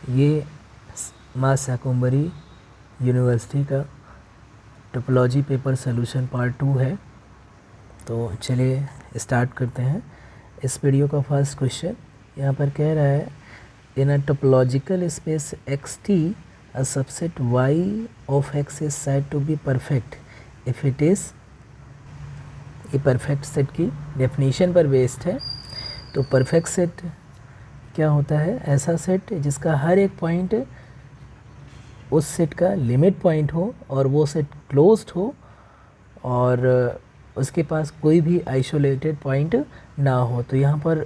ये मां शाकुंभरी यूनिवर्सिटी का टोपोलॉजी पेपर सोल्यूशन पार्ट 2 है। तो चलिए स्टार्ट करते हैं। इस वीडियो का फर्स्ट क्वेश्चन यहाँ पर कह रहा है, in a topological space X T a subset Y of X is said to be perfect if it is. ये परफेक्ट सेट की डेफिनेशन पर बेस्ड है। तो परफेक्ट सेट क्या होता है? ऐसा सेट जिसका हर एक पॉइंट उस सेट का लिमिट पॉइंट हो और वो सेट क्लोज्ड हो और उसके पास कोई भी आइसोलेटेड पॉइंट ना हो। तो यहाँ पर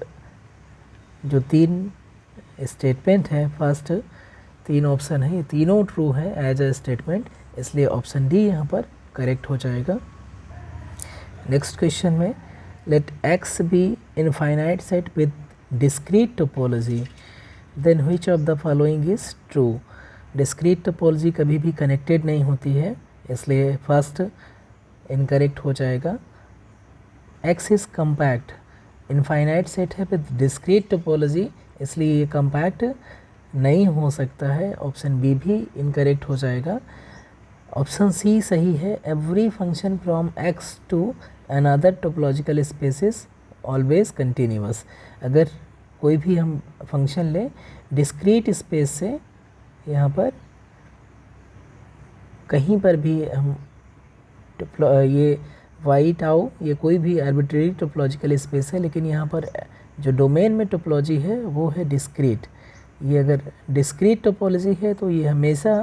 जो तीन स्टेटमेंट है, फर्स्ट तीन ऑप्शन है, ये तीनों ट्रू है एज अ स्टेटमेंट, इसलिए ऑप्शन डी यहाँ पर करेक्ट हो जाएगा। नेक्स्ट क्वेश्चन में, let X be infinite set with discrete topology then which of the following is true. Discrete topology कभी भी कनेक्टेड नहीं होती है, इसलिए फर्स्ट इनकरेक्ट हो जाएगा। X is compact, infinite set है विद डिस्क्रीट टोपोलॉजी, इसलिए ये कम्पैक्ट नहीं हो सकता है। ऑप्शन बी भी इनकरेक्ट हो जाएगा। ऑप्शन सी सही है, every function from X to another topological spaces always continuous. अगर कोई भी हम फंक्शन लें डिस्क्रीट स्पेस से, यहाँ पर कहीं पर भी हम ये वाई टाउ, ये कोई भी आर्बिट्रेरी टोपोलॉजिकल स्पेस है, लेकिन यहाँ पर जो डोमेन में टोपोलॉजी है वो है डिस्क्रीट। ये अगर डिस्क्रीट टोपोलॉजी है तो ये हमेशा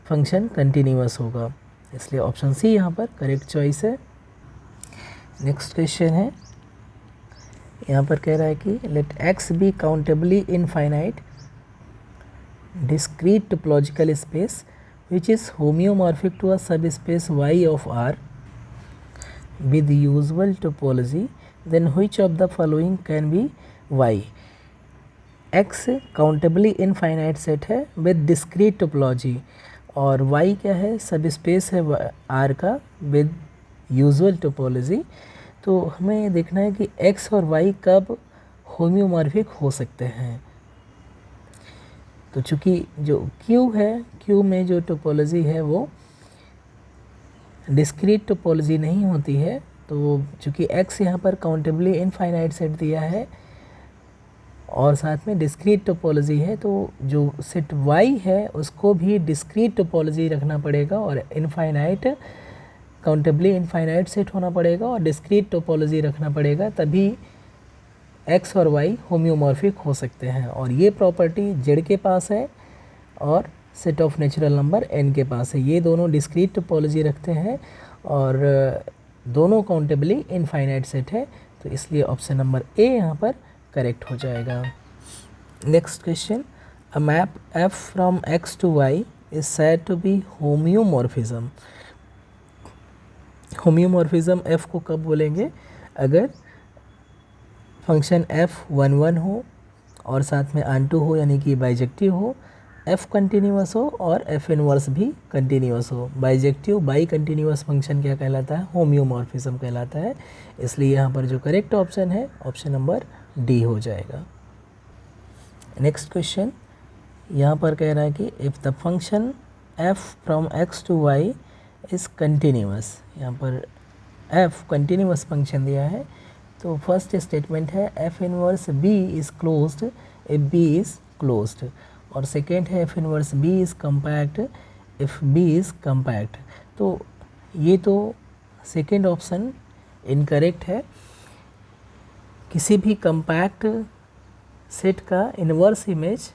फंक्शन कंटिन्यूअस होगा, इसलिए ऑप्शन सी यहाँ पर करेक्ट चॉइस है। नेक्स्ट क्वेश्चन है, यहाँ पर कह रहा है कि let X be countably infinite discrete topological space which is homeomorphic to a subspace y of R with usual topology, then which of the following can be y। x countably infinite set है with discrete topology और y क्या है? Subspace है R का with usual topology. तो हमें देखना है कि x और y कब होम्योमॉर्फिक हो सकते हैं। तो चूँकि जो Q है, Q में जो टोपोलॉजी है वो डिस्क्रीट टोपोलॉजी नहीं होती है, तो चूँकि X यहाँ पर काउंटेबली इनफाइनाइट सेट दिया है और साथ में डिस्क्रीट टोपोलॉजी है, तो जो सेट Y है उसको भी डिस्क्रीट टोपोलॉजी रखना पड़ेगा और इनफाइनाइट काउंटेबली इनफाइनाइट सेट होना पड़ेगा और डिस्क्रीट टोपोलॉजी रखना पड़ेगा, तभी एक्स और वाई होम्योमॉर्फिक हो सकते हैं। और ये प्रॉपर्टी जेड के पास है और set of natural number N के पास है। ये दोनों डिस्क्रीट टोपोलॉजी रखते हैं और दोनों काउंटेबली इनफाइनाइट सेट है, तो इसलिए ऑप्शन नंबर ए यहाँ पर करेक्ट हो जाएगा। Next question, a map F from X to Y is said to be homeomorphism. Homeomorphism F को कब बोलेंगे? अगर फंक्शन f11 हो और साथ में आंटू हो, यानी कि बाइजेक्टिव हो, f कंटिन्यूअस हो और f इनवर्स भी कंटिन्यूअस हो। बाइजेक्टिव बाई कंटिन्यूअस फंक्शन क्या कहलाता है? होम्योमॉर्फिज्म कहलाता है। इसलिए यहाँ पर जो करेक्ट ऑप्शन है ऑप्शन नंबर डी हो जाएगा। नेक्स्ट क्वेश्चन, यहाँ पर कह रहा है कि if the function f from x to y is continuous, यहाँ पर f कंटिन्यूअस फंक्शन दिया है, तो फर्स्ट स्टेटमेंट है F inverse B is closed if B is closed, और सेकेंड है F inverse B is compact if B is compact. तो ये तो सेकेंड ऑप्शन इनकरेक्ट है। किसी भी कम्पैक्ट सेट का inverse image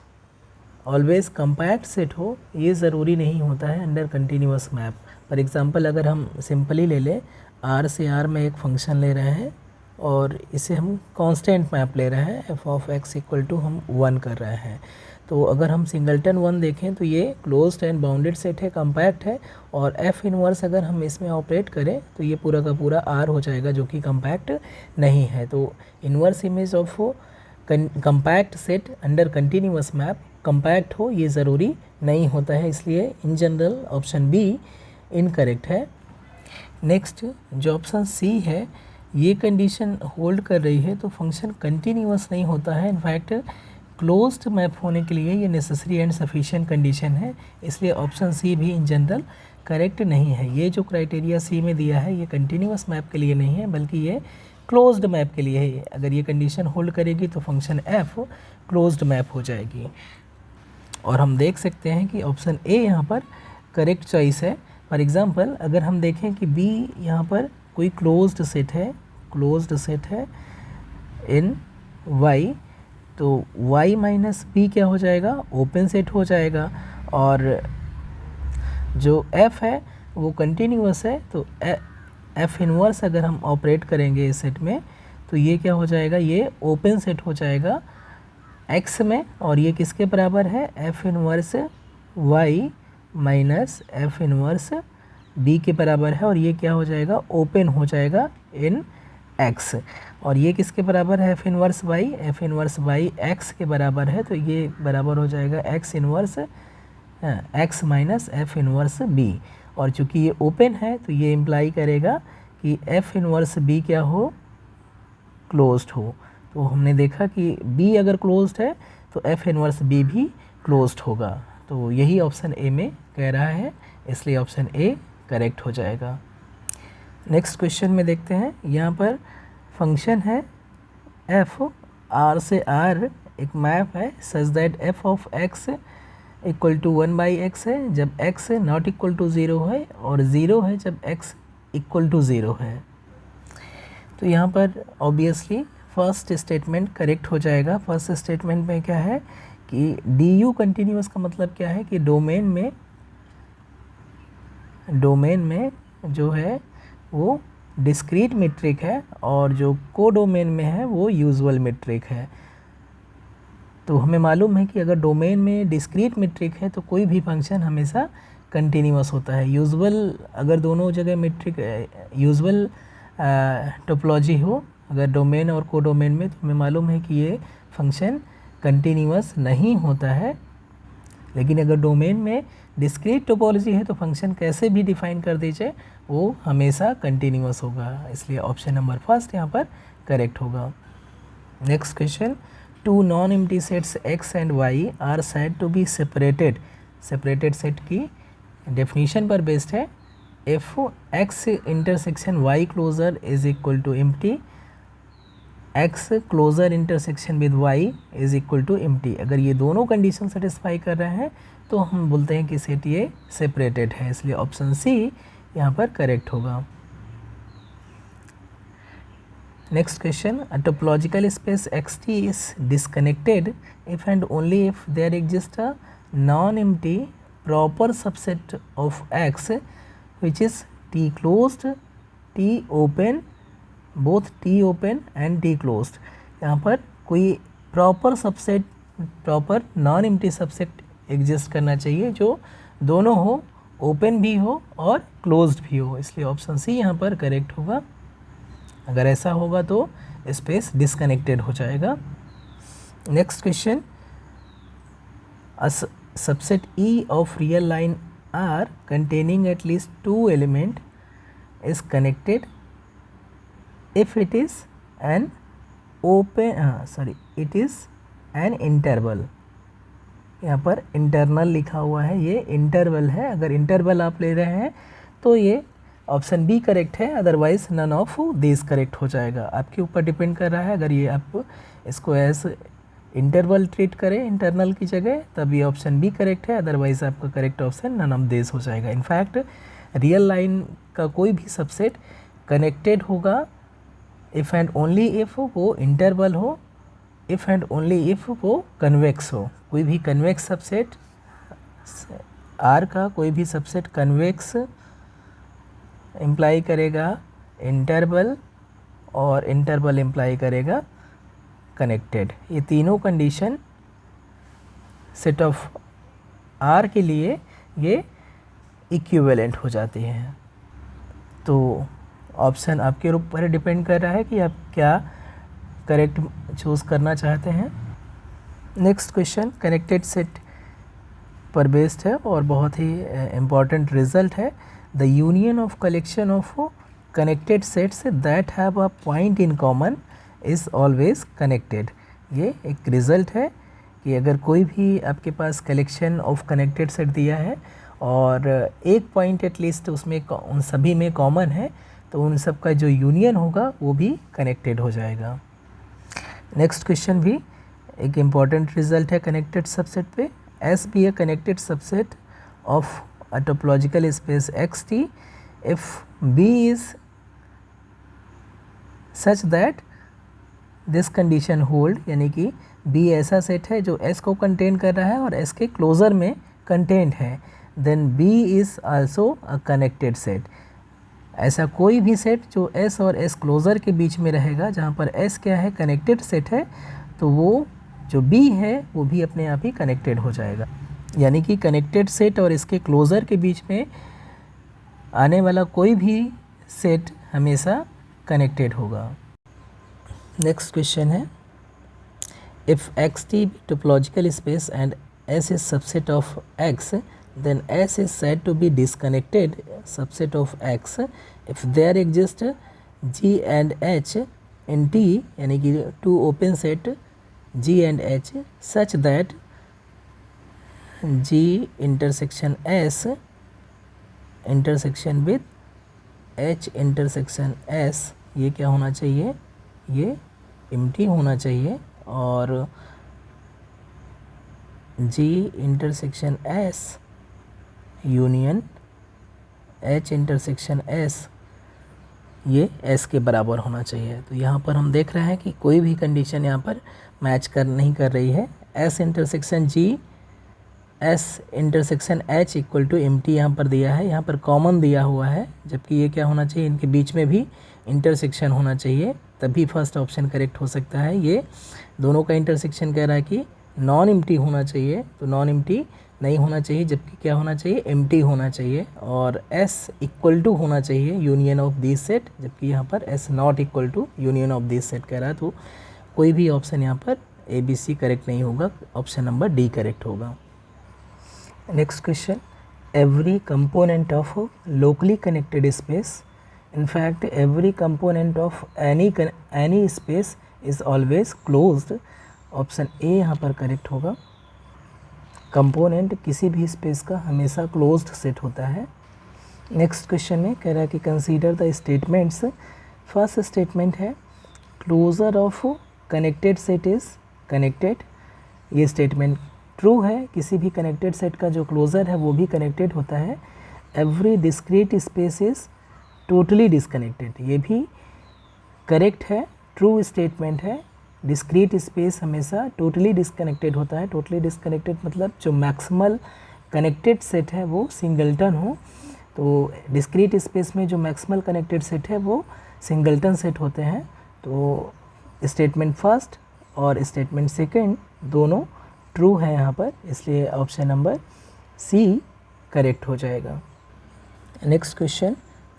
always compact set हो, ये ज़रूरी नहीं होता है under continuous map. For example अगर हम सिंपली ले लें, आर से आर में एक फंक्शन ले रहे हैं और इसे हम कांस्टेंट मैप ले रहे हैं, F of X equal to हम 1 कर रहे हैं, तो अगर हम सिंगलटन 1 देखें तो ये क्लोज्ड एंड बाउंडेड सेट है, कम्पैक्ट है, और एफ इनवर्स अगर हम इसमें ऑपरेट करें तो ये पूरा का पूरा आर हो जाएगा, जो कि कम्पैक्ट नहीं है। तो inverse image of compact set under continuous map compact हो, ये ज़रूरी नहीं होता है, इसलिए in general option B incorrect है। नेक्स्ट जो ऑप्शन सी है, ये कंडीशन होल्ड कर रही है तो फंक्शन कंटिन्यूअस नहीं होता है। इनफैक्ट क्लोज्ड मैप होने के लिए ये नेसेसरी एंड सफिशिएंट कंडीशन है, इसलिए ऑप्शन सी भी इन जनरल करेक्ट नहीं है। ये जो क्राइटेरिया सी में दिया है ये कंटिन्यूअस मैप के लिए नहीं है, बल्कि ये क्लोज्ड मैप के लिए है। अगर ये कंडीशन होल्ड करेगी तो फंक्शन एफ क्लोज्ड मैप हो जाएगी। और हम देख सकते हैं कि ऑप्शन ए यहाँ पर करेक्ट चॉइस है। फॉर एग्जांपल अगर हम देखें कि बी यहाँ पर कोई क्लोज्ड सेट है इन वाई, तो y माइनस बी क्या हो जाएगा, ओपन सेट हो जाएगा। और जो f है वो कंटिन्यूअस है, तो f इनवर्स अगर हम ऑपरेट करेंगे इस सेट में तो ये क्या हो जाएगा, ये ओपन सेट हो जाएगा x में। और ये किसके बराबर है, f inverse y minus f inverse b के बराबर है। और ये क्या हो जाएगा, ओपन हो जाएगा इन x। और ये किसके बराबर है, f इनवर्स y x के बराबर है, तो ये बराबर हो जाएगा x inverse x minus f inverse b। और चूंकि ये ओपन है तो ये इम्प्लाई करेगा कि f इनवर्स b क्या हो, क्लोज्ड हो। तो हमने देखा कि b अगर क्लोज्ड है तो f इनवर्स b भी क्लोज्ड होगा। तो यही ऑप्शन ए में कह रहा है, इसलिए ऑप्शन ए करेक्ट हो जाएगा। नेक्स्ट क्वेश्चन में देखते हैं, यहाँ पर फंक्शन है f r से r एक मैप है such that f of x equal to 1/x है जब x नॉट इक्वल टू 0 है, और 0 है जब x इक्वल टू 0 है। तो यहाँ पर ऑब्वियसली फर्स्ट स्टेटमेंट करेक्ट हो जाएगा। फर्स्ट स्टेटमेंट में क्या है कि डी कंटिन्यूअस का मतलब क्या है कि डोमेन में जो है वो डिस्क्रीट मीट्रिक है, और जो कोडोमेन में है वो यूजुअल मीट्रिक है। तो हमें मालूम है कि अगर डोमेन में डिस्क्रीट मीट्रिक है तो कोई भी फंक्शन हमेशा कंटिन्यूअस होता है। यूजुअल अगर दोनों जगह मीट्रिक यूजुअल टोपोलॉजी हो अगर डोमेन और कोडोमेन में, तो हमें मालूम है कि ये फंक्शन कंटिन्यूअस नहीं होता है। लेकिन अगर डोमेन में डिस्क्रीट टोपोलॉजी है तो फंक्शन कैसे भी डिफाइन कर दीजिए वो हमेशा कंटिन्यूअस होगा, इसलिए ऑप्शन नंबर फर्स्ट यहाँ पर करेक्ट होगा। Next question, two non empty sets x and y are said to be separated. Separated set की डेफिनेशन पर बेस्ड है। If x intersection y closure is equal to empty, x closure intersection with y is equal to empty. अगर ये दोनों condition satisfy कर रहे हैं तो हम बोलते हैं कि सेट ये सेपरेटेड है, इसलिए ऑप्शन सी यहाँ पर करेक्ट होगा। Next question, a topological space xt is disconnected if and only if there exist a non empty proper subset of x which is t closed, t open, both t open and t closed। यहाँ पर कोई proper subset, proper noun empty subset exist करना चाहिए जो दोनों हो, open भी हो और क्लोज्ड भी हो, इसलिए ऑप्शन सी यहाँ पर करेक्ट होगा। अगर ऐसा होगा तो स्पेस डिस्कनेक्टेड हो जाएगा। Next question, a subset E of real line R containing at least two element is connected if it is an it is an interval। यहाँ पर इंटरनल लिखा हुआ है, ये इंटरवल है। अगर इंटरवल आप ले रहे हैं तो ये ऑप्शन बी करेक्ट है, otherwise none of this correct हो जाएगा। आपके ऊपर डिपेंड कर रहा है, अगर ये आप इसको एज इंटरवल ट्रीट करें इंटरनल की जगह तब ये ऑप्शन बी करेक्ट है, अदरवाइज आपका correct option none of this हो जाएगा। इनफैक्ट रियल लाइन का कोई भी सबसेट कनेक्टेड होगा इफ़ एंड ओनली इफ़ वो इंटरवल हो, इफ़ एंड ओनली इफ़ वो कन्वेक्स हो। कोई भी कन्वेक्स सबसेट आर का कोई भी सबसेट कन्वेक्स इम्प्लाई करेगा इंटरवल, और इंटरवल इम्प्लाई करेगा कनेक्टेड। ये तीनों कंडीशन सेट ऑफ आर के लिए ये इक्विवेलेंट हो जाती हैं। तो ऑप्शन आपके ऊपर डिपेंड कर रहा है कि आप क्या करेक्ट चूज़ करना चाहते हैं। नेक्स्ट क्वेश्चन कनेक्टेड सेट पर बेस्ड है और बहुत ही इम्पॉर्टेंट रिजल्ट है। The union of collection of connected sets that have a point in common is always connected. ये एक रिज़ल्ट है कि अगर कोई भी आपके पास कलेक्शन ऑफ कनेक्टेड सेट दिया है और एक पॉइंट एटलीस्ट उसमें उन सभी में कॉमन है, तो उन सब का जो यूनियन होगा वो भी कनेक्टेड हो जाएगा। नेक्स्ट क्वेश्चन भी एक इम्पॉर्टेंट रिजल्ट है कनेक्टेड सबसेट पे। S B a connected subset of a topological space X T if B is such that this condition hold, यानी कि बी ऐसा सेट है जो एस को कंटेन कर रहा है और एस के क्लोजर में कंटेंट है, then B is also a connected set. ऐसा कोई भी सेट जो एस और एस क्लोज़र के बीच में रहेगा, जहाँ पर एस क्या है, कनेक्टेड सेट है, तो वो जो बी है वो भी अपने आप ही कनेक्टेड हो जाएगा। यानी कि कनेक्टेड सेट और इसके क्लोज़र के बीच में आने वाला कोई भी सेट हमेशा कनेक्टेड होगा। नेक्स्ट क्वेश्चन है, if x T topological space and S is subset of x, then S is said to be disconnected subset of X if there exist G and H in T, यानी कि two open set G and H such that G intersection S intersection with H intersection S, ये क्या होना चाहिए, ये empty होना चाहिए, और G intersection S union H intersection S ये S के बराबर होना चाहिए। तो यहाँ पर हम देख रहे हैं कि कोई भी कंडीशन यहाँ पर मैच नहीं कर रही है। S intersection G S intersection H equal to M T यहाँ पर दिया है, यहाँ पर कॉमन दिया हुआ है, जबकि ये क्या होना चाहिए, इनके बीच में भी इंटरसेक्शन होना चाहिए, तभी फर्स्ट ऑप्शन करेक्ट हो सकता है। ये दोनों का इंटरसेक्शन कह रहा है कि नॉन एम्प्टी होना चाहिए, तो नॉन एम्प्टी नहीं होना चाहिए, जबकि क्या होना चाहिए, एम्प्टी होना चाहिए, और S इक्वल टू होना चाहिए यूनियन ऑफ दिस सेट, जबकि यहाँ पर S not equal to union of this set कह रहा है। तो कोई भी ऑप्शन यहाँ पर A B C करेक्ट नहीं होगा, ऑप्शन नंबर डी करेक्ट होगा। Next question, every component of locally connected space, in fact every component of any space is always closed, option A यहाँ पर करेक्ट होगा। कंपोनेंट किसी भी स्पेस का हमेशा क्लोज्ड सेट होता है। नेक्स्ट क्वेश्चन में कह रहा है कि consider the statements. First statement है closure of connected set is connected, ये स्टेटमेंट ट्रू है, किसी भी कनेक्टेड सेट का जो क्लोजर है वो भी कनेक्टेड होता है। Every discrete space is totally disconnected, ये भी करेक्ट है, ट्रू स्टेटमेंट है। डिस्क्रीट स्पेस हमेशा टोटली डिसकनेक्टेड होता है। टोटली डिसकनेक्टेड मतलब जो मैक्सिमल कनेक्टेड सेट है वो सिंगल्टन हो, तो डिस्क्रीट स्पेस में जो मैक्सिमल कनेक्टेड सेट है वो सिंगल्टन सेट होते हैं। तो स्टेटमेंट फर्स्ट और स्टेटमेंट सेकंड दोनों ट्रू है यहाँ पर, इसलिए ऑप्शन नंबर सी करेक्ट हो जाएगा। Next question,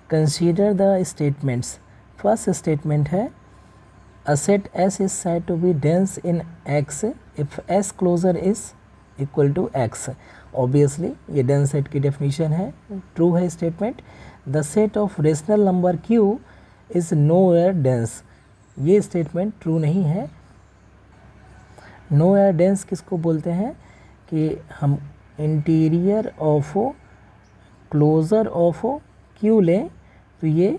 consider the statements. First statement है A set S is said to be dense in X if S closure is equal to X. Obviously ये dense set की definition है, true है statement. The set of rational number Q is nowhere dense, ये statement true नहीं है। nowhere dense किसको बोलते हैं कि हम interior of closure of Q लें तो ये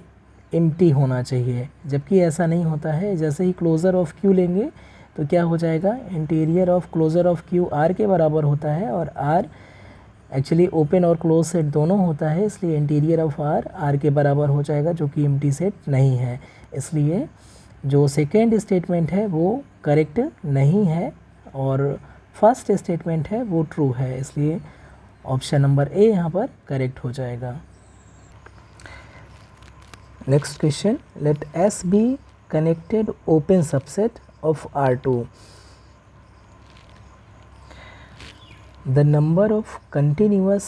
एम्प्टी होना चाहिए, जबकि ऐसा नहीं होता है। जैसे ही क्लोज़र ऑफ क्यू लेंगे तो क्या हो जाएगा, interior of closure of Q R के बराबर होता है, और आर एक्चुअली ओपन और क्लोज सेट दोनों होता है, इसलिए इंटीरियर ऑफ आर आर के बराबर हो जाएगा, जो कि एम्प्टी सेट नहीं है। इसलिए जो सेकेंड स्टेटमेंट है वो करेक्ट नहीं है और फर्स्ट स्टेटमेंट है वो ट्रू है, इसलिए ऑप्शन नंबर ए यहाँ पर करेक्ट हो जाएगा। Next question, let S be connected open subset of R2। The number of continuous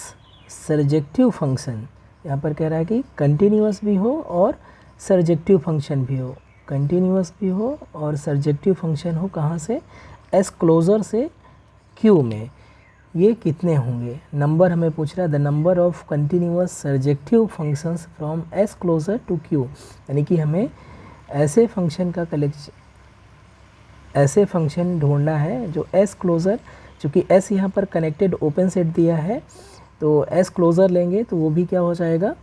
surjective function, यहाँ पर कह रहा है कि कंटिन्यूअस भी हो और सर्जेक्टिव फंक्शन भी हो, कंटिन्यूअस भी हो और सर्जेक्टिव फंक्शन हो, कहाँ से, S क्लोज़र से Q में, ये कितने होंगे। नंबर हमें पूछ रहा है, the number of continuous surjective functions from S closure to Q, यानी कि हमें ऐसे फंक्शन का ऐसे फंक्शन ढूंढना है जो एस क्लोज़र, चूँकि एस यहाँ पर कनेक्टेड ओपन सेट दिया है तो एस क्लोज़र लेंगे तो वो भी क्या हो जाएगा,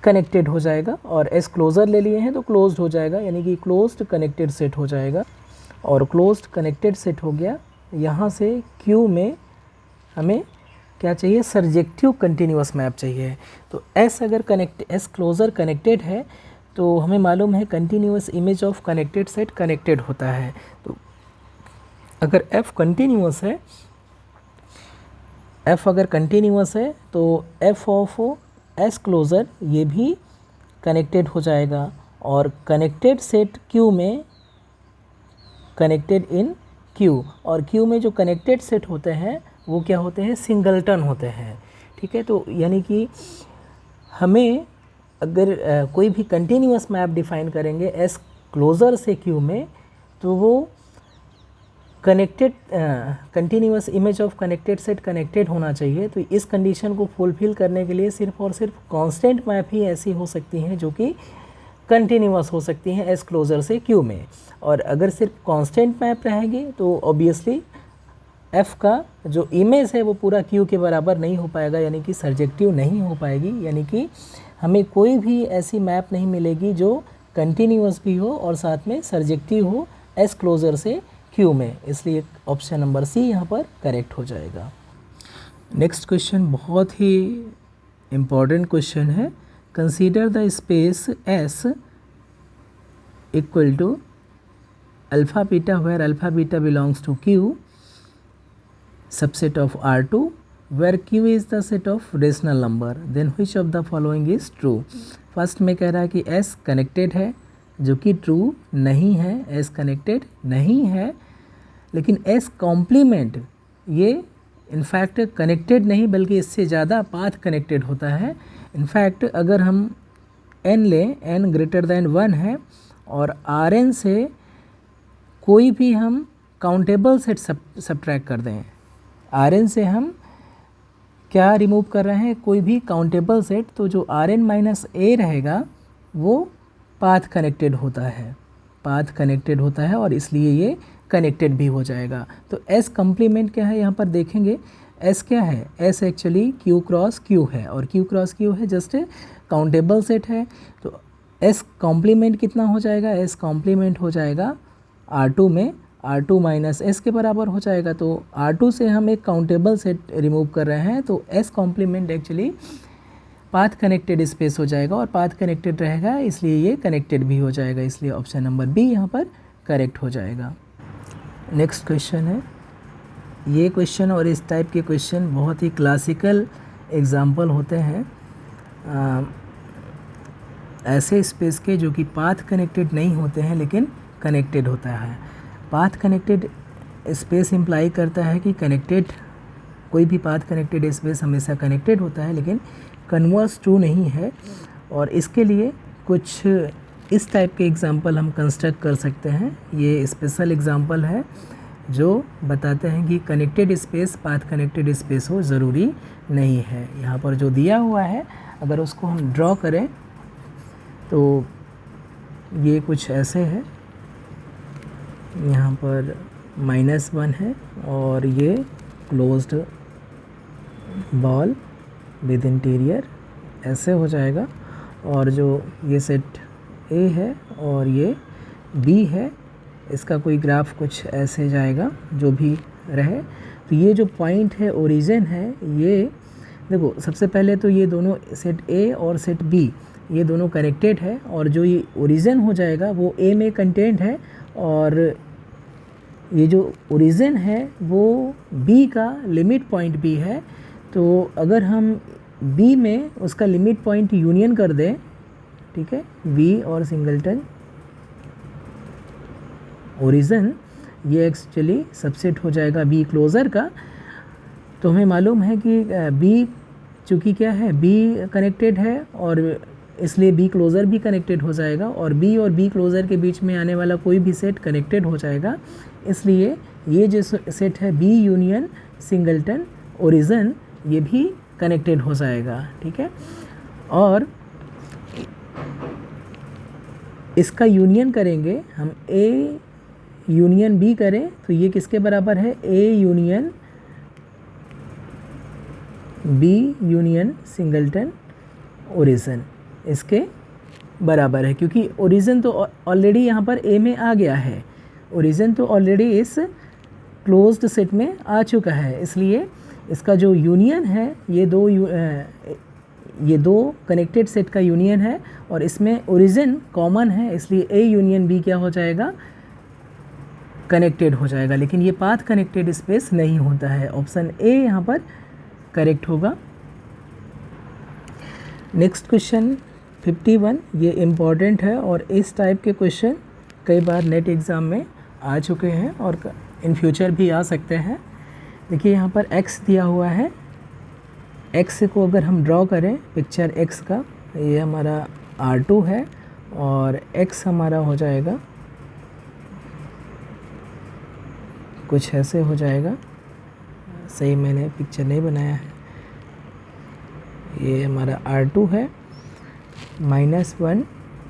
कनेक्टेड हो जाएगा, और एस क्लोज़र ले लिए हैं तो क्लोज्ड हो जाएगा, यानी कि क्लोज्ड कनेक्टेड सेट हो जाएगा। और क्लोज्ड कनेक्टेड सेट हो गया। यहाँ से क्यू में हमें क्या चाहिए, सरजेक्टिव कंटिन्यूअस मैप चाहिए। तो एस अगर एस क्लोज़र कनेक्टेड है तो हमें मालूम है continuous image of connected set connected होता है। तो अगर एफ कंटिन्यूअस है, एफ अगर कंटिन्यूअस है तो एफ ऑफ एस क्लोज़र ये भी कनेक्टेड हो जाएगा, और कनेक्टेड सेट क्यू में कनेक्टेड इन क्यू, और क्यू में जो कनेक्टेड सेट होते हैं वो क्या होते हैं, सिंगलटन होते हैं। ठीक है, तो यानी कि हमें अगर कोई भी कंटिन्यूअस मैप डिफाइन करेंगे एस क्लोज़र से क्यू में, तो वो connected continuous image of connected set connected होना चाहिए। तो इस कंडीशन को फुलफिल करने के लिए सिर्फ और सिर्फ कांस्टेंट मैप ही ऐसी हो सकती हैं जो कि कंटिन्यूअस हो सकती हैं एस क्लोज़र से क्यू में। और अगर सिर्फ कांस्टेंट मैप रहेगी तो ऑब्वियसली एफ़ का जो इमेज है वो पूरा क्यू के बराबर नहीं हो पाएगा, यानी कि सरजेक्टिव नहीं हो पाएगी, यानी कि हमें कोई भी ऐसी मैप नहीं मिलेगी जो कंटिन्यूअस भी हो और साथ में सरजेक्टिव हो एस क्लोज़र से क्यू में। इसलिए ऑप्शन नंबर सी यहाँ पर करेक्ट हो जाएगा। नेक्स्ट क्वेश्चन बहुत ही इम्पॉर्टेंट क्वेश्चन है। Consider the space S equal to alpha beta where alpha beta belongs to Q, subset of R2 where Q is the set of rational number, then which of the following is true। First में कह रहा है कि S connected है, जो कि true नहीं है, S कनेक्टेड नहीं है, लेकिन S कॉम्प्लीमेंट ये इनफैक्ट कनेक्टेड नहीं बल्कि इससे ज़्यादा पाथ कनेक्टेड होता है। इनफैक्ट अगर हम n लें, n ग्रेटर दैन 1 है, और Rn से कोई भी हम काउंटेबल सेट सब्ट्रैक्ट कर दें, Rn से हम क्या रिमूव कर रहे हैं, कोई भी काउंटेबल सेट, तो जो Rn माइनस ए रहेगा वो पाथ कनेक्टेड होता है, पाथ कनेक्टेड होता है, और इसलिए ये कनेक्टेड भी हो जाएगा। तो S कॉम्प्लीमेंट क्या है यहाँ पर देखेंगे, S क्या है, S actually Q cross Q है, और Q क्रॉस Q है जस्ट काउंटेबल सेट है। तो S कॉम्प्लीमेंट कितना हो जाएगा, S कॉम्प्लीमेंट हो जाएगा R2 में R2 माइनस एस के बराबर हो जाएगा। तो R2 से हम एक काउंटेबल सेट रिमूव कर रहे हैं, तो S complement actually path connected space हो जाएगा, और पाथ कनेक्टेड रहेगा इसलिए ये कनेक्टेड भी हो जाएगा, इसलिए ऑप्शन नंबर बी यहाँ पर करेक्ट हो जाएगा। नेक्स्ट क्वेश्चन है, ये क्वेश्चन और इस टाइप के क्वेश्चन बहुत ही क्लासिकल एग्जाम्पल होते हैं ऐसे स्पेस के जो कि पाथ कनेक्टेड नहीं होते हैं लेकिन कनेक्टेड होता है। पाथ कनेक्टेड स्पेस इम्प्लाई करता है कि कनेक्टेड, कोई भी पाथ कनेक्टेड स्पेस हमेशा कनेक्टेड होता है लेकिन कन्वर्स ट्रू नहीं है। और इसके लिए कुछ इस टाइप के एग्जांपल हम कंस्ट्रक्ट कर सकते हैं। ये स्पेशल एग्जांपल है जो बताते हैं कि connected space path connected space हो ज़रूरी नहीं है। यहाँ पर जो दिया हुआ है अगर उसको हम ड्रॉ करें तो ये कुछ ऐसे है, यहाँ पर -1 है और ये क्लोज्ड बॉल विद इंटीरियर ऐसे हो जाएगा, और जो ये सेट ए है और ये बी है, इसका कोई ग्राफ कुछ ऐसे जाएगा जो भी रहे। तो ये जो पॉइंट है ओरिजिन है, ये देखो सबसे पहले तो ये दोनों सेट ए और सेट बी ये दोनों कनेक्टेड है, और जो ये ओरिजिन हो जाएगा वो ए में कंटेंट है, और ये जो ओरिजिन है वो बी का लिमिट पॉइंट भी है। तो अगर हम बी में उसका लिमिट पॉइंट यूनियन कर दें, ठीक है, बी और सिंगलटन ओरिजिन, ये एक्चुअली सबसेट हो जाएगा बी क्लोज़र का। तो हमें मालूम है कि बी चूँकि क्या है, बी कनेक्टेड है और इसलिए बी क्लोज़र भी कनेक्टेड हो जाएगा, और बी क्लोज़र के बीच में आने वाला कोई भी सेट कनेक्टेड हो जाएगा। इसलिए ये जो सेट है बी यूनियन सिंगलटन ओरिजिन, ये भी कनेक्टेड हो जाएगा, ठीक है। और इसका यूनियन करेंगे हम ए यूनियन बी करें तो ये किसके बराबर है, A union B union singleton origin इसके बराबर है, क्योंकि ओरिजिन तो ऑलरेडी यहाँ पर ए में आ गया है, ओरिजिन तो ऑलरेडी इस क्लोज्ड सेट में आ चुका है, इसलिए इसका जो यूनियन है ये दो कनेक्टेड सेट का यूनियन है और इसमें ओरिजिन कॉमन है, इसलिए ए यूनियन बी क्या हो जाएगा, कनेक्टेड हो जाएगा। लेकिन ये पाथ कनेक्टेड स्पेस नहीं होता है, ऑप्शन ए यहाँ पर करेक्ट होगा। नेक्स्ट क्वेश्चन 51, ये इम्पॉर्टेंट है और इस टाइप के क्वेश्चन कई बार नेट एग्ज़ाम में आ चुके हैं और इन फ्यूचर भी आ सकते हैं। देखिए यहाँ पर x दिया हुआ है, x को अगर हम ड्रॉ करें पिक्चर x का, ये हमारा R2 है और x हमारा हो जाएगा कुछ ऐसे हो जाएगा, सही मैंने पिक्चर नहीं बनाया है, ये हमारा R2 है, -1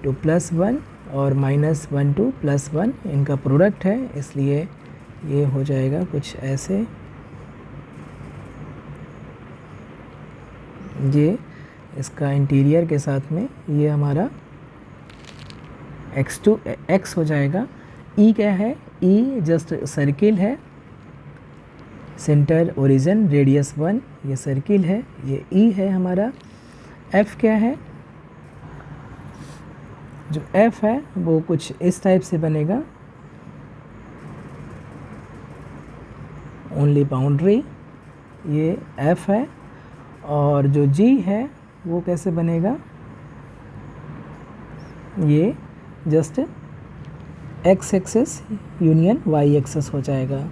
to +1 और -1 to +1 इनका प्रोडक्ट है, इसलिए ये हो जाएगा कुछ ऐसे, ये इसका इंटीरियर के साथ में ये हमारा x हो जाएगा। e क्या है, e जस्ट सर्किल है, सेंटर ओरिजिन रेडियस 1 ये सर्किल है, ये e है हमारा। f क्या है, जो f है वो कुछ इस टाइप से बनेगा, ओनली बाउंड्री ये f है, और जो g है वो कैसे बनेगा, ये just x axis union y axis हो जाएगा।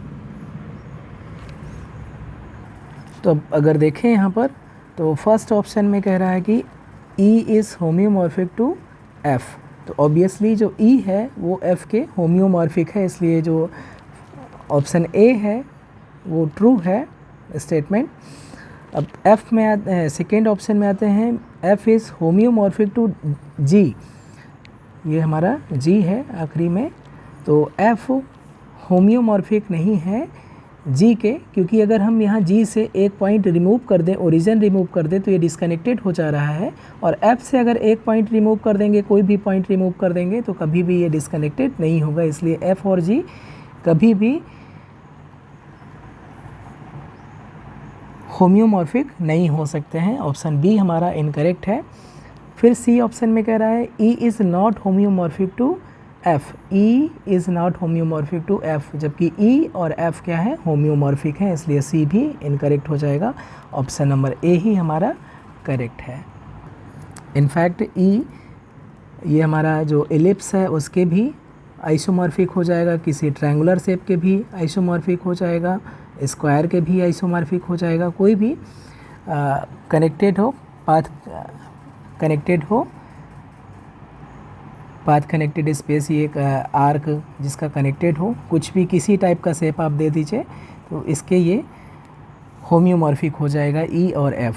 तो अब अगर देखें यहाँ पर तो फर्स्ट ऑप्शन में कह रहा है कि E इज़ होम्योमॉर्फिक टू F, तो ऑब्वियसली जो E है वो F के होम्योमॉर्फिक है, इसलिए जो ऑप्शन A है वो ट्रू है स्टेटमेंट। अब F में सेकेंड ऑप्शन में आते हैं, F इज़ होम्योमॉर्फिक टू G, ये हमारा G है आखिरी में, तो F होम्योमॉर्फिक नहीं है G के, क्योंकि अगर हम यहाँ G से एक पॉइंट रिमूव कर दें, ओरिजिन रिमूव कर दें, तो ये डिस्कनेक्टेड हो जा रहा है, और F से अगर एक पॉइंट रिमूव कर देंगे, कोई भी पॉइंट रिमूव कर देंगे तो कभी भी ये डिस्कनेक्टेड नहीं होगा, इसलिए F और G कभी भी होम्योमॉर्फिक नहीं हो सकते हैं, ऑप्शन बी हमारा इनकरेक्ट है। फिर सी ऑप्शन में कह रहा है E is not homeomorphic to F, E is not homeomorphic to F, जबकि E और F क्या है, होम्योमॉर्फिक है, इसलिए सी भी इनकरेक्ट हो जाएगा, ऑप्शन नंबर ए ही हमारा करेक्ट है। इनफैक्ट E ये हमारा जो एलिप्स है उसके भी आइसोमॉर्फिक हो जाएगा, किसी ट्रायंगुलर शेप के भी आइसोमॉर्फिक हो जाएगा, स्क्वायर के भी आइसोमॉर्फिक हो जाएगा, कोई भी कनेक्टेड हो, पाथ कनेक्टेड स्पेस, ये एक आर्क जिसका कनेक्टेड हो, कुछ भी किसी टाइप का शेप आप दे दीजिए तो इसके ये होम्योमॉर्फिक हो जाएगा E और F।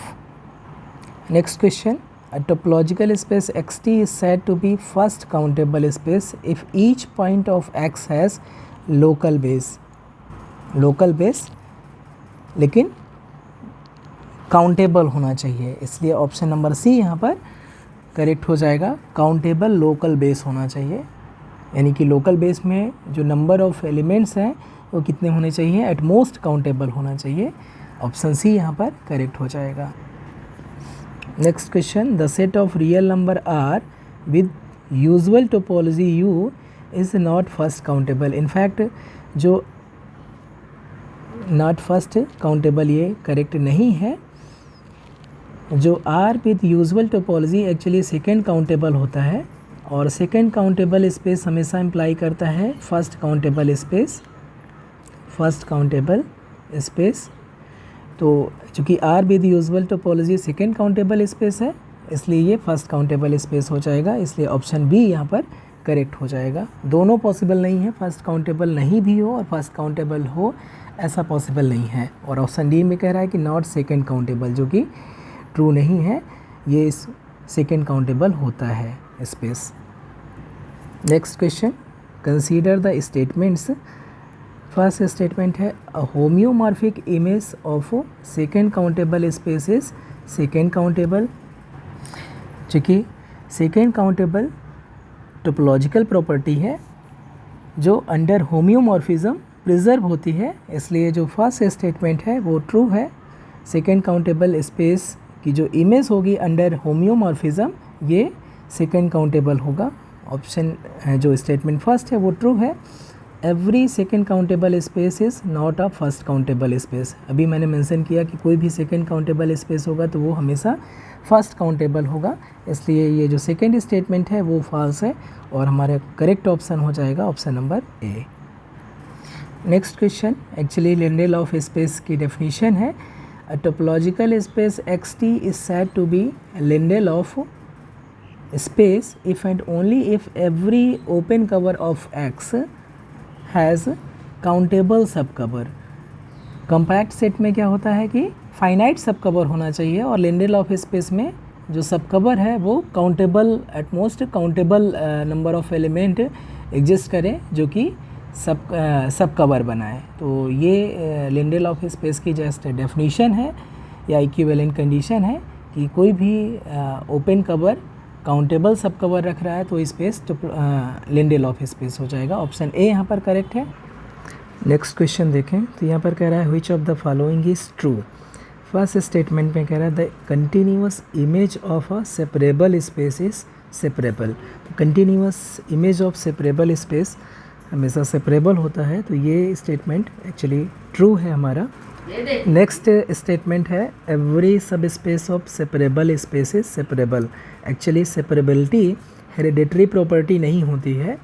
Next question, a topological space xt is said to be first countable space if each point of x has local base लेकिन काउंटेबल होना चाहिए, इसलिए ऑप्शन नंबर सी यहाँ पर करेक्ट हो जाएगा, काउंटेबल लोकल बेस होना चाहिए, यानी कि लोकल बेस में जो नंबर ऑफ एलिमेंट्स हैं वो कितने होने चाहिए, एट मोस्ट काउंटेबल होना चाहिए, ऑप्शन सी यहाँ पर करेक्ट हो जाएगा। Next question, the set of real number R with usual topology U is not first countable. In fact जो नॉट फर्स्ट काउंटेबल ये करेक्ट नहीं है, जो R with usual topology actually second countable होता है, और सेकेंड काउंटेबल स्पेस हमेशा imply करता है फर्स्ट काउंटेबल स्पेस। तो चूँकि R with usual topology second countable space है, इसलिए ये फर्स्ट काउंटेबल स्पेस हो जाएगा, इसलिए ऑप्शन बी यहाँ पर करेक्ट हो जाएगा। दोनों पॉसिबल नहीं है, फर्स्ट काउंटेबल नहीं भी हो और फर्स्ट काउंटेबल हो, ऐसा पॉसिबल नहीं है, और ऑप्शन डी में कह रहा है कि नॉट सेकेंड काउंटेबल, जो कि ट्रू नहीं है, ये सेकेंड काउंटेबल होता है space. Next question consider the statements. First statement है a homeomorphic image of second countable space is second countable. चूँकि सेकेंड काउंटेबल टोपोलॉजिकल प्रॉपर्टी है जो अंडर होम्योमॉर्फिज्म प्रिजर्व होती है, इसलिए जो फर्स्ट स्टेटमेंट है वो ट्रू है। सेकेंड काउंटेबल स्पेस की जो इमेज होगी अंडर होम्योमॉर्फिज्म ये सेकेंड काउंटेबल होगा। ऑप्शन जो स्टेटमेंट फर्स्ट है वो ट्रू है। Every second countable space is not a first countable space. अभी मैंने मेंशन किया कि कोई भी सेकेंड काउंटेबल स्पेस होगा तो वो हमेशा फर्स्ट काउंटेबल होगा, इसलिए ये जो सेकेंड स्टेटमेंट है वो फॉल्स है और हमारा करेक्ट ऑप्शन हो जाएगा option number A. Next question, actually Lindelof space की डेफिनेशन है a topological space X T is said to be Lindelof space if and only if every open cover of X has countable सब cover. Compact set में क्या होता है कि finite सब cover होना चाहिए और लिंडेल ऑफ स्पेस में जो सब कवर है वो countable at most countable number of element exist करें जो कि सब कवर बनाए। तो ये लिंडेल ऑफ स्पेस की जस्ट डेफिनेशन है या इक्विवेलेंट कंडीशन है कि कोई भी ओपन कवर काउंटेबल सब कवर रख रहा है तो स्पेस तो लिंडेल ऑफ स्पेस हो जाएगा। ऑप्शन ए यहाँ पर करेक्ट है। नेक्स्ट क्वेश्चन देखें तो यहाँ पर कह रहा है which of the following is true. First statement में कह रहा है the continuous image of a separable space is separable. Continuous image of separable space हमेशा सेपरेबल होता है, तो ये स्टेटमेंट एक्चुअली ट्रू है हमारा। नेक्स्ट स्टेटमेंट है every sub space of separable space is separable. Actually separability hereditary property नहीं होती है,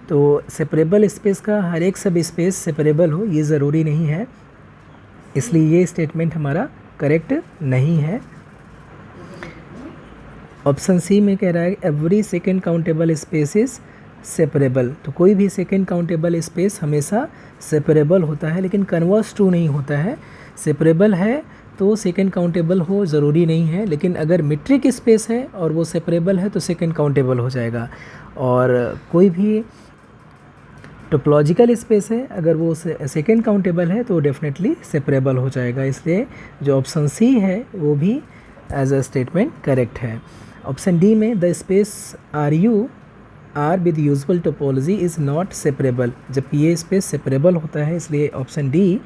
तो सेपरेबल स्पेस का हर एक सब स्पेस सेपरेबल हो ये ज़रूरी नहीं है, इसलिए ये स्टेटमेंट हमारा करेक्ट नहीं है। ऑप्शन सी में कह रहा है every second countable space is separable. तो कोई भी सेकेंड काउंटेबल स्पेस हमेशा सेपरेबल होता है, लेकिन कन्वर्स ट्रू नहीं होता है। सेपरेबल है तो सेकेंड काउंटेबल हो ज़रूरी नहीं है, लेकिन अगर मीट्रिक स्पेस है और वो सेपरेबल है तो सेकेंड काउंटेबल हो जाएगा। और कोई भी टोपोलॉजिकल स्पेस है अगर वो सेकेंड काउंटेबल है तो डेफिनेटली सेपरेबल हो जाएगा, इसलिए जो ऑप्शन सी है वो भी एज अ स्टेटमेंट करेक्ट है। ऑप्शन डी में the space R U R with usual topology is not separable, जबकि ये स्पेस सेपरेबल होता है, इसलिए ऑप्शन डी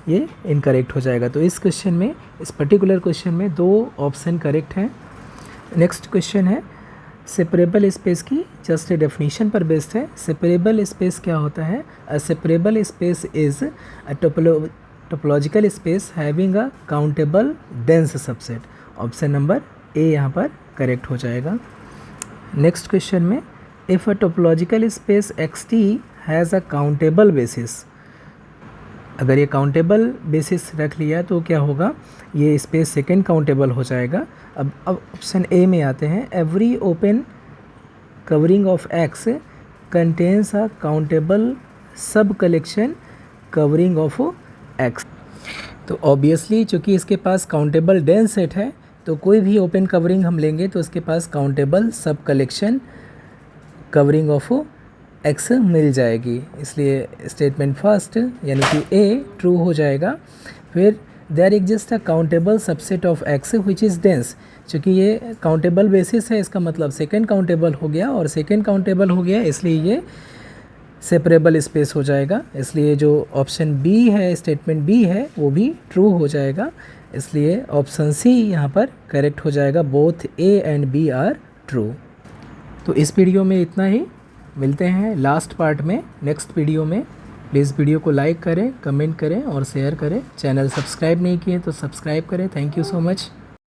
ये इनकरेक्ट हो जाएगा। तो इस क्वेश्चन में, इस पर्टिकुलर क्वेश्चन में 2 ऑप्शन करेक्ट हैं। नेक्स्ट क्वेश्चन है सेपरेबल स्पेस की जस्ट डेफिनेशन पर बेस्ड है। सेपरेबल स्पेस क्या होता है? A separable space is a topological space having a countable dense subset. Option number A यहाँ पर करेक्ट हो जाएगा। नेक्स्ट क्वेश्चन में if a topological space X T has a countable basis. अगर ये काउंटेबल बेसिस रख लिया तो क्या होगा, ये स्पेस सेकेंड काउंटेबल हो जाएगा। अब ऑप्शन ए में आते हैं every open covering of x contains a countable सब कलेक्शन कवरिंग ऑफ एक्स। तो ऑब्वियसली चूँकि इसके पास काउंटेबल डेंस सेट है तो कोई भी ओपन कवरिंग हम लेंगे तो इसके पास काउंटेबल सब कलेक्शन कवरिंग ऑफ एक्स मिल जाएगी, इसलिए स्टेटमेंट फर्स्ट यानी कि ए ट्रू हो जाएगा। फिर there exist a countable subset of X which is dense. चूँकि ये काउंटेबल बेसिस है इसका मतलब सेकेंड काउंटेबल हो गया, और सेकेंड काउंटेबल हो गया इसलिए ये सेपरेबल स्पेस हो जाएगा, इसलिए जो ऑप्शन बी है, स्टेटमेंट बी है, वो भी ट्रू हो जाएगा, इसलिए ऑप्शन सी यहाँ पर करेक्ट हो जाएगा। Both A and B are true. तो इस वीडियो में इतना ही, मिलते हैं लास्ट पार्ट में नेक्स्ट वीडियो में। प्लीज़ वीडियो को लाइक करें, कमेंट करें और शेयर करें। चैनल सब्सक्राइब नहीं किए तो सब्सक्राइब करें। Thank you so much.